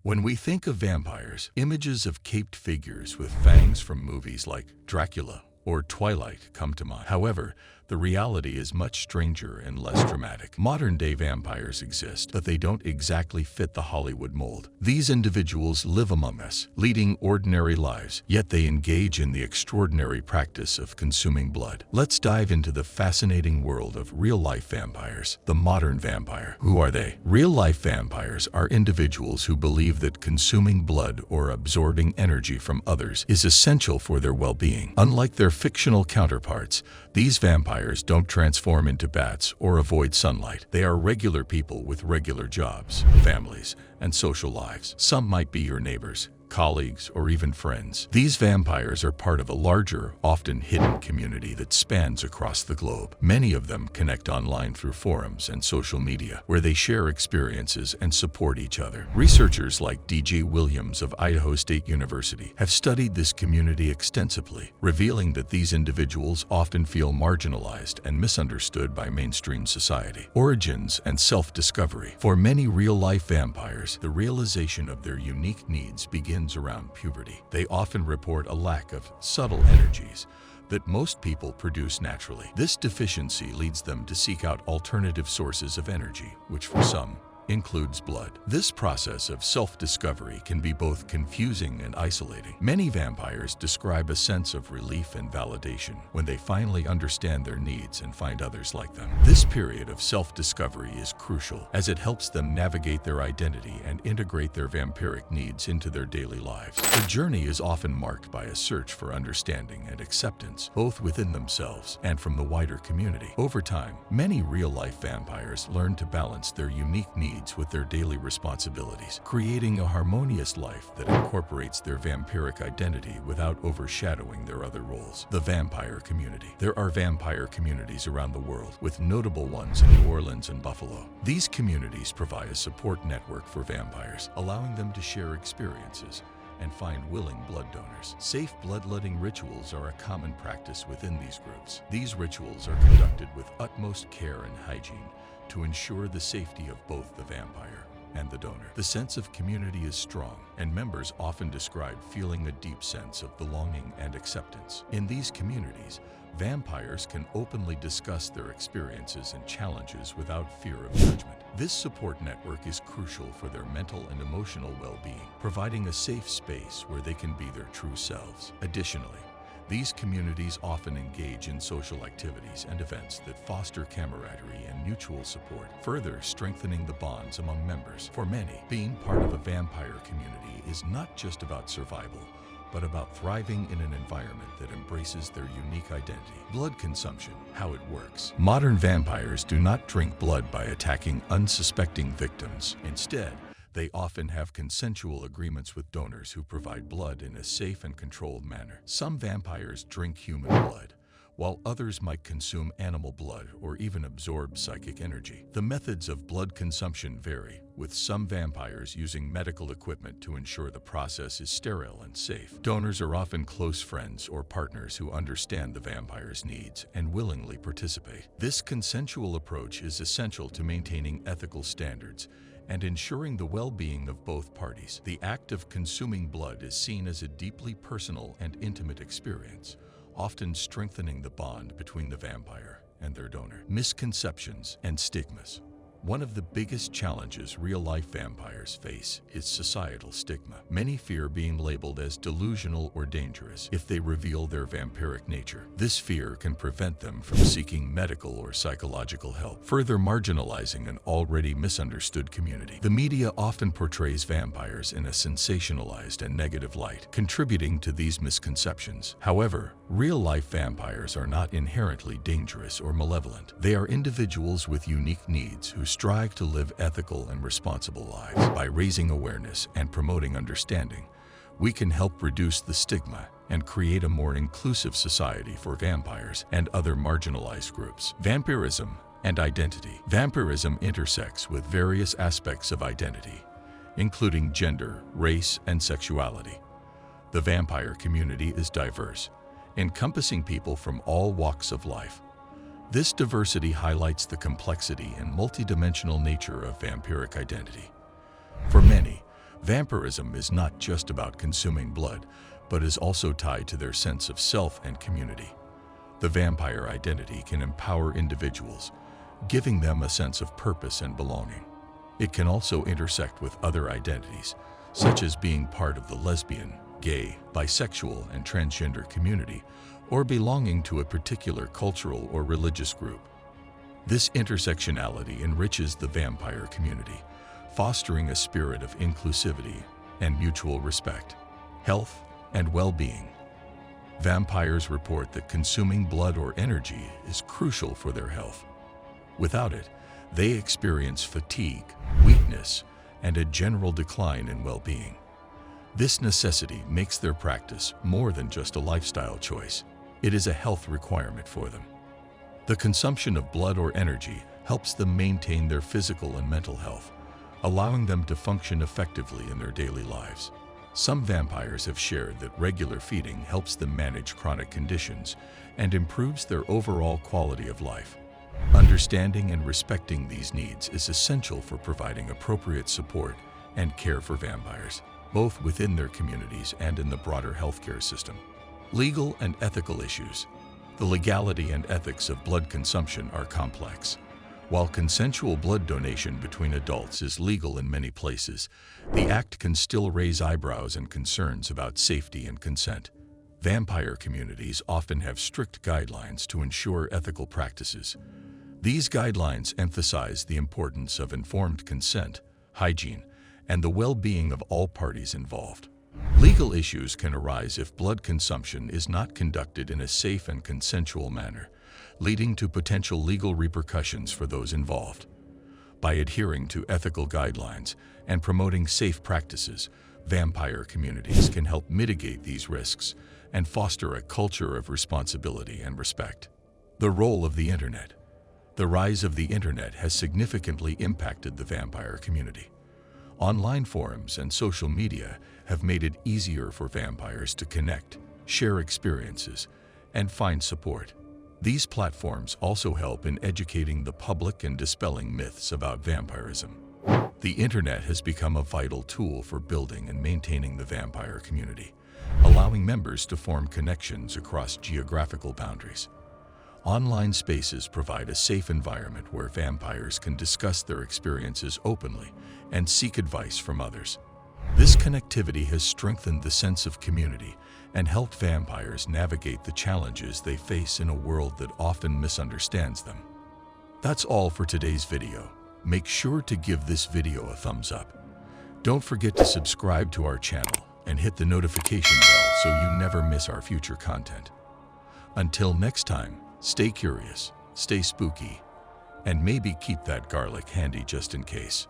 When we think of vampires, images of caped figures with fangs from movies like Dracula or Twilight come to mind. However, the reality is much stranger and less dramatic. Modern-day vampires exist, but they don't exactly fit the Hollywood mold. These individuals live among us, leading ordinary lives, yet they engage in the extraordinary practice of consuming blood. Let's dive into the fascinating world of real-life vampires. The modern vampire. Who are they? Real-life vampires are individuals who believe that consuming blood or absorbing energy from others is essential for their well-being. Unlike their fictional counterparts, these vampires don't transform into bats or avoid sunlight. They are regular people with regular jobs, families, and social lives. Some might be your neighbors, colleagues, or even friends. These vampires are part of a larger, often hidden community that spans across the globe. Many of them connect online through forums and social media, where they share experiences and support each other. Researchers like D.J. Williams of Idaho State University have studied this community extensively, revealing that these individuals often feel marginalized and misunderstood by mainstream society. Origins and self-discovery. For many real-life vampires, the realization of their unique needs begins around puberty. They often report a lack of subtle energies that most people produce naturally. This deficiency leads them to seek out alternative sources of energy, which for some includes blood. This process of self-discovery can be both confusing and isolating. Many vampires describe a sense of relief and validation when they finally understand their needs and find others like them. This period of self-discovery is crucial, as it helps them navigate their identity and integrate their vampiric needs into their daily lives. The journey is often marked by a search for understanding and acceptance, both within themselves and from the wider community. Over time, many real-life vampires learn to balance their unique needs with their daily responsibilities, creating a harmonious life that incorporates their vampiric identity without overshadowing their other roles. The vampire community. There are vampire communities around the world, with notable ones in New Orleans and Buffalo. These communities provide a support network for vampires, allowing them to share experiences and find willing blood donors. Safe bloodletting rituals are a common practice within these groups. These rituals are conducted with utmost care and hygiene to ensure the safety of both the vampire and the donor. The sense of community is strong, and members often describe feeling a deep sense of belonging and acceptance. In these communities, vampires can openly discuss their experiences and challenges without fear of judgment. This support network is crucial for their mental and emotional well-being, providing a safe space where they can be their true selves. Additionally, these communities often engage in social activities and events that foster camaraderie and mutual support, further strengthening the bonds among members. For many, being part of a vampire community is not just about survival, but about thriving in an environment that embraces their unique identity. Blood consumption, how it works. Modern vampires do not drink blood by attacking unsuspecting victims. Instead, they often have consensual agreements with donors who provide blood in a safe and controlled manner. Some vampires drink human blood, while others might consume animal blood or even absorb psychic energy. The methods of blood consumption vary, with some vampires using medical equipment to ensure the process is sterile and safe. Donors are often close friends or partners who understand the vampire's needs and willingly participate. This consensual approach is essential to maintaining ethical standards and ensuring the well-being of both parties. The act of consuming blood is seen as a deeply personal and intimate experience, often strengthening the bond between the vampire and their donor. Misconceptions and stigmas. One of the biggest challenges real-life vampires face is societal stigma. Many fear being labeled as delusional or dangerous if they reveal their vampiric nature. This fear can prevent them from seeking medical or psychological help, further marginalizing an already misunderstood community. The media often portrays vampires in a sensationalized and negative light, contributing to these misconceptions. However, real-life vampires are not inherently dangerous or malevolent. They are individuals with unique needs who strive to live ethical and responsible lives. By raising awareness and promoting understanding, we can help reduce the stigma and create a more inclusive society for vampires and other marginalized groups. Vampirism and identity. Vampirism intersects with various aspects of identity, including gender, race, and sexuality. The vampire community is diverse, encompassing people from all walks of life. This diversity highlights the complexity and multidimensional nature of vampiric identity. For many, Vampirism is not just about consuming blood, but is also tied to their sense of self and community. The vampire identity can empower individuals, giving them a sense of purpose and belonging. It can also intersect with other identities, such as being part of the lesbian, gay, bisexual, and transgender community, or belonging to a particular cultural or religious group. This intersectionality enriches the vampire community, fostering a spirit of inclusivity and mutual respect, health, and well-being. Vampires report that consuming blood or energy is crucial for their health. Without it, they experience fatigue, weakness, and a general decline in well-being. This necessity makes their practice more than just a lifestyle choice. It is a health requirement for them. The consumption of blood or energy helps them maintain their physical and mental health, allowing them to function effectively in their daily lives. Some vampires have shared that regular feeding helps them manage chronic conditions and improves their overall quality of life. Understanding and respecting these needs is essential for providing appropriate support and care for vampires, both within their communities and in the broader healthcare system. Legal and ethical issues. The legality and ethics of blood consumption are complex. While consensual blood donation between adults is legal in many places, the act can still raise eyebrows and concerns about safety and consent. Vampire communities often have strict guidelines to ensure ethical practices. These guidelines emphasize the importance of informed consent, hygiene, and the well-being of all parties involved. Legal issues can arise if blood consumption is not conducted in a safe and consensual manner, leading to potential legal repercussions for those involved. By adhering to ethical guidelines and promoting safe practices, vampire communities can help mitigate these risks and foster a culture of responsibility and respect. The role of the Internet. The rise of the Internet has significantly impacted the vampire community. Online forums and social media have made it easier for vampires to connect, share experiences, and find support. These platforms also help in educating the public and dispelling myths about vampirism. The Internet has become a vital tool for building and maintaining the vampire community, allowing members to form connections across geographical boundaries. Online spaces provide a safe environment where vampires can discuss their experiences openly and seek advice from others. This connectivity has strengthened the sense of community and helped vampires navigate the challenges they face in a world that often misunderstands them. That's all for today's video. Make sure to give this video a thumbs up. Don't forget to subscribe to our channel and hit the notification bell so you never miss our future content. Until next time, stay curious, stay spooky, and maybe keep that garlic handy just in case.